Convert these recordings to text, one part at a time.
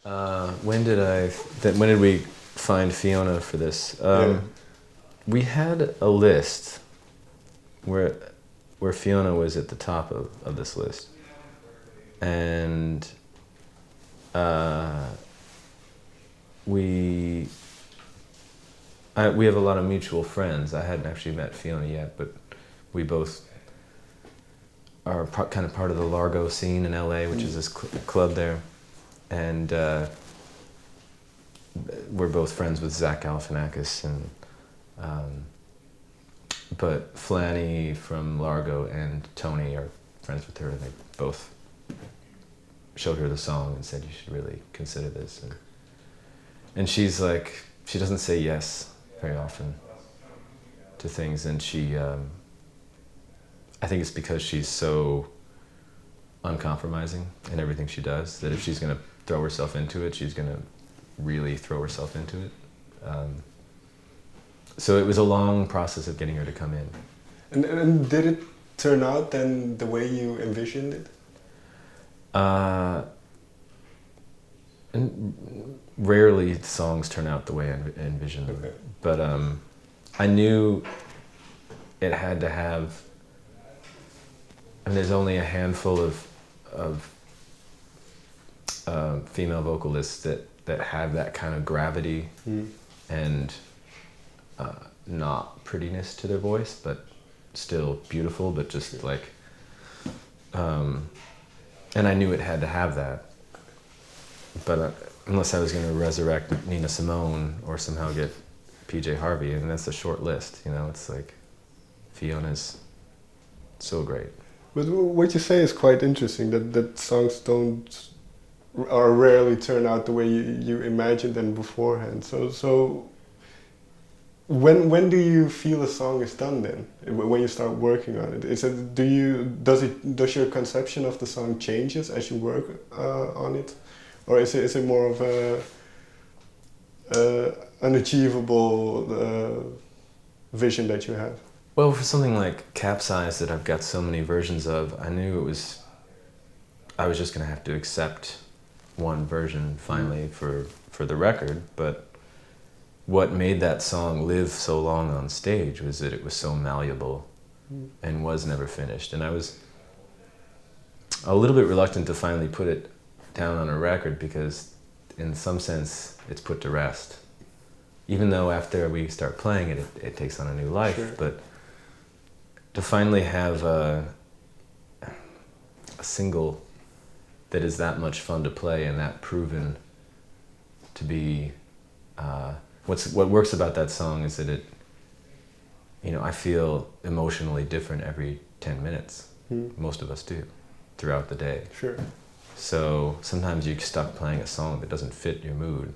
When did we find Fiona for this? Yeah. We had a list where Fiona was at the top of this list, and we have a lot of mutual friends. I hadn't actually met Fiona yet, but we both are kind of part of the Largo scene in LA, which is this club there, and we're both friends with Zach Galifianakis, and but Flanny from Largo and Tony are friends with her, and they both showed her the song and said you should really consider this, and she's like, she doesn't say yes very often to things, and she I think it's because she's so uncompromising in everything she does that if she's going to throw herself into it, she's going to really throw herself into it. So it was a long process of getting her to come in. And did it turn out then the way you envisioned it? And rarely songs turn out the way I envisioned them. Okay. But I knew it had to have, and there's only a handful of female vocalists that have that kind of gravity and not prettiness to their voice, but still beautiful, but just like, and I knew it had to have that. But unless I was going to resurrect Nina Simone or somehow get PJ Harvey, and that's a short list, you know, it's like Fiona's so great. But what you say is quite interesting, that songs don't, or rarely turn out the way you imagined them beforehand. So when do you feel a song is done then? When you start working on it? Does your conception of the song changes as you work on it? Or is it more of a unachievable vision that you have? Well, for something like Capsize that I've got so many versions of, I knew I was just going to have to accept one version finally for the record. But what made that song live so long on stage was that it was so malleable and was never finished. And I was a little bit reluctant to finally put it down on a record because in some sense it's put to rest. Even though after we start playing it, it takes on a new life. Sure. But to finally have a single that is that much fun to play and that proven to be, what works about that song is that it, you know, I feel emotionally different every 10 minutes. Most of us do throughout the day. Sure. So sometimes you're stuck playing a song that doesn't fit your mood.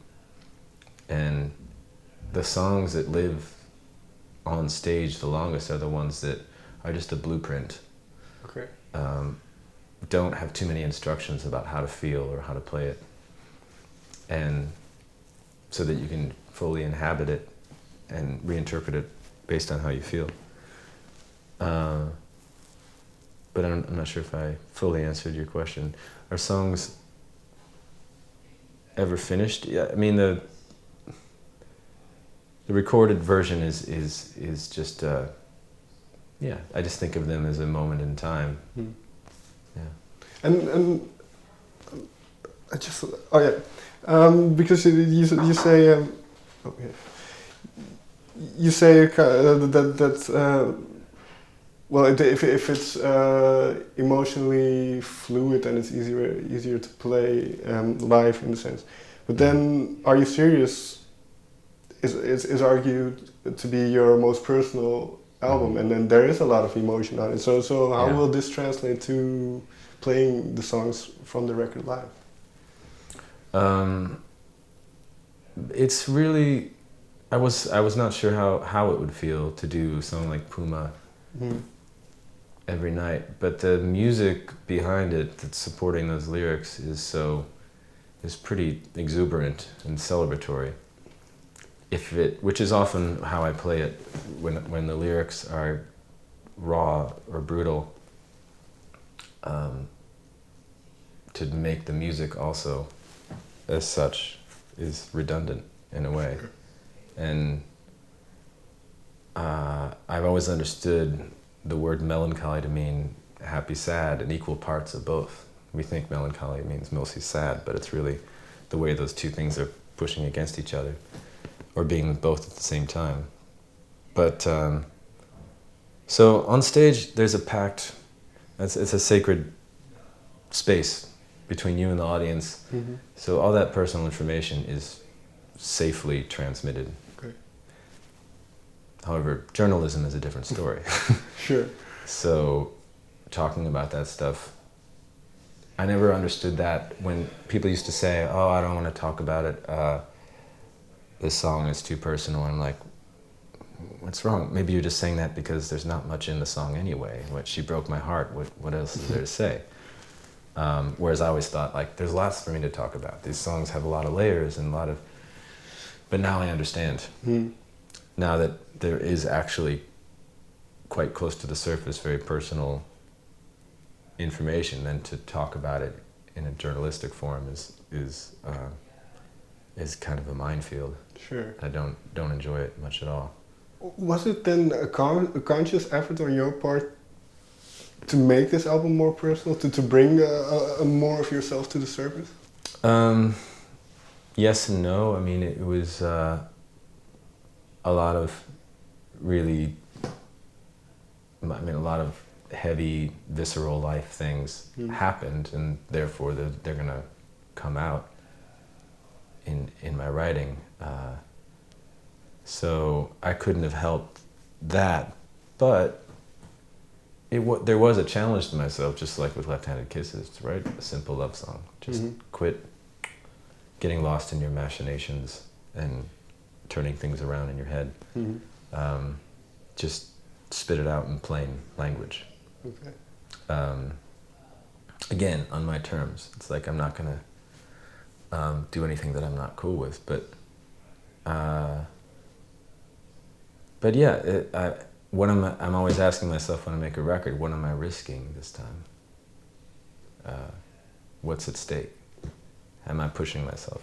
And the songs that live on stage the longest are the ones that are just a blueprint. Okay. Don't have too many instructions about how to feel or how to play it. And so that you can fully inhabit it and reinterpret it based on how you feel. But I'm not sure if I fully answered your question. Are songs ever finished? Yeah, I mean the recorded version is just yeah. I just think of them as a moment in time. Yeah. And I just because you say you say that well, if it's emotionally fluid, then it's easier to play live in a sense. But then, Are You Serious is argued to be your most personal album, and then there is a lot of emotion on it. So how will this translate to playing the songs from the record live? It's really, I was not sure how it would feel to do a song like Puma every night, but the music behind it that's supporting those lyrics is pretty exuberant and celebratory. Which is often how I play it when the lyrics are raw or brutal, to make the music also as such is redundant in a way. And I've always understood the word melancholy to mean happy, sad, and equal parts of both. We think melancholy means mostly sad, but it's really the way those two things are pushing against each other, or being both at the same time. But so on stage, there's a pact. It's a sacred space between you and the audience. Mm-hmm. So all that personal information is safely transmitted. Okay. However, journalism is a different story. Sure. So talking about that stuff, I never understood that when people used to say, oh, I don't want to talk about it. This song is too personal. I'm like, what's wrong? Maybe you're just saying that because there's not much in the song anyway. What, she broke my heart. What else is there to say? Whereas I always thought, like, there's lots for me to talk about. These songs have a lot of layers and a lot of... But now I understand. Mm. Now that there is actually quite close to the surface, very personal information, then to talk about it in a journalistic form is kind of a minefield. Sure. I don't enjoy it much at all. Was it then a conscious effort on your part to make this album more personal, to bring more of yourself to the surface? Yes and no. I mean, it was a lot of really, a lot of heavy, visceral life things happened, and therefore they're gonna come out in my writing. So I couldn't have helped that, but there was a challenge to myself, just like with Left-Handed Kisses, to write a simple love song. Just quit getting lost in your machinations and turning things around in your head. Just spit it out in plain language. Okay. Again, on my terms. It's like I'm not gonna do anything that I'm not cool with, but yeah, I'm always asking myself when I make a record, what am I risking this time? What's at stake? Am I pushing myself?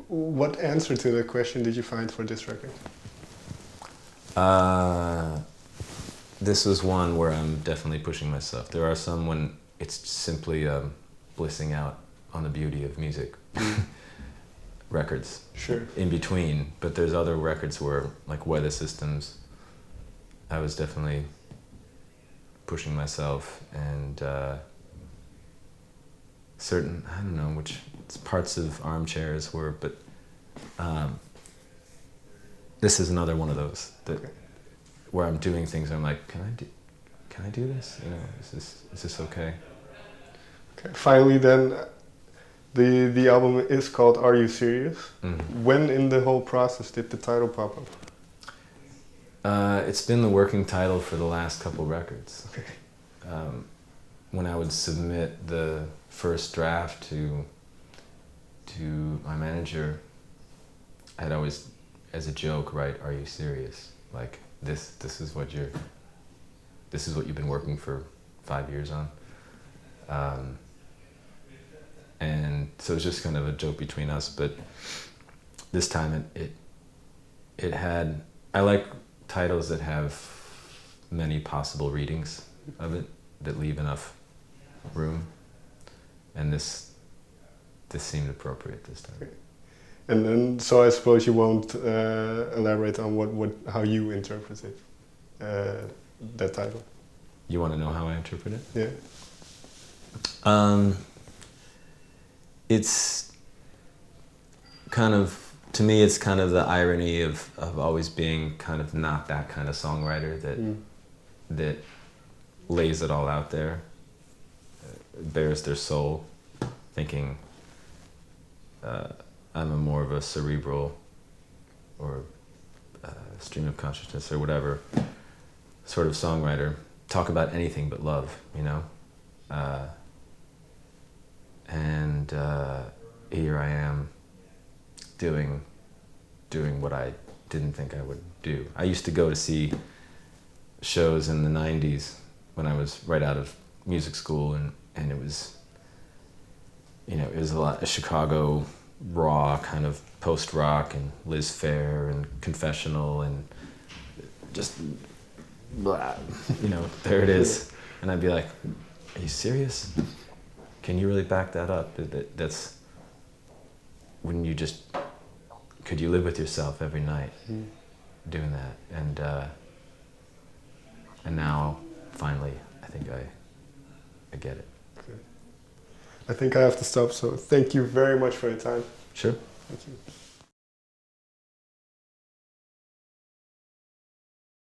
What answer to the question did you find for this record? This was one where I'm definitely pushing myself. There are some when it's simply blissing out on the beauty of music. Records. Sure. In between, but there's other records where, like Weather Systems, I was definitely pushing myself, and certain, I don't know which parts of Armchairs were, but this is another one of those that where I'm doing things and I'm like, can I do this? You know, is this okay? Okay. Finally, then, the album is called Are You Serious? Mm-hmm. When in the whole process did the title pop up? It's been the working title for the last couple records. Okay. When I would submit the first draft to my manager, I'd always, as a joke, write, "Are you serious?" Like this is what you've been working for 5 years on. And so it's just kind of a joke between us, but this time it had, I like titles that have many possible readings of it, that leave enough room, and this seemed appropriate this time. Okay. And then, so I suppose you won't elaborate on how you interpret it, that title. You want to know how I interpret it? Yeah. It's kind of, to me, it's kind of the irony of always being kind of not that kind of songwriter that lays it all out there, bears their soul, thinking I'm more of a cerebral or stream of consciousness or whatever sort of songwriter. Talk about anything but love, you know? And here I am doing what I didn't think I would do. I used to go to see shows in the 90s when I was right out of music school, and it was you know, it was a lot of Chicago raw kind of post-rock and Liz Phair and Confessional and just blah, you know, there it is. And I'd be like, are you serious? Can you really back that up? That's when you just, could you live with yourself every night doing that? And now, finally, I think I get it. Okay. I think I have to stop, so thank you very much for your time. Sure. Thank you.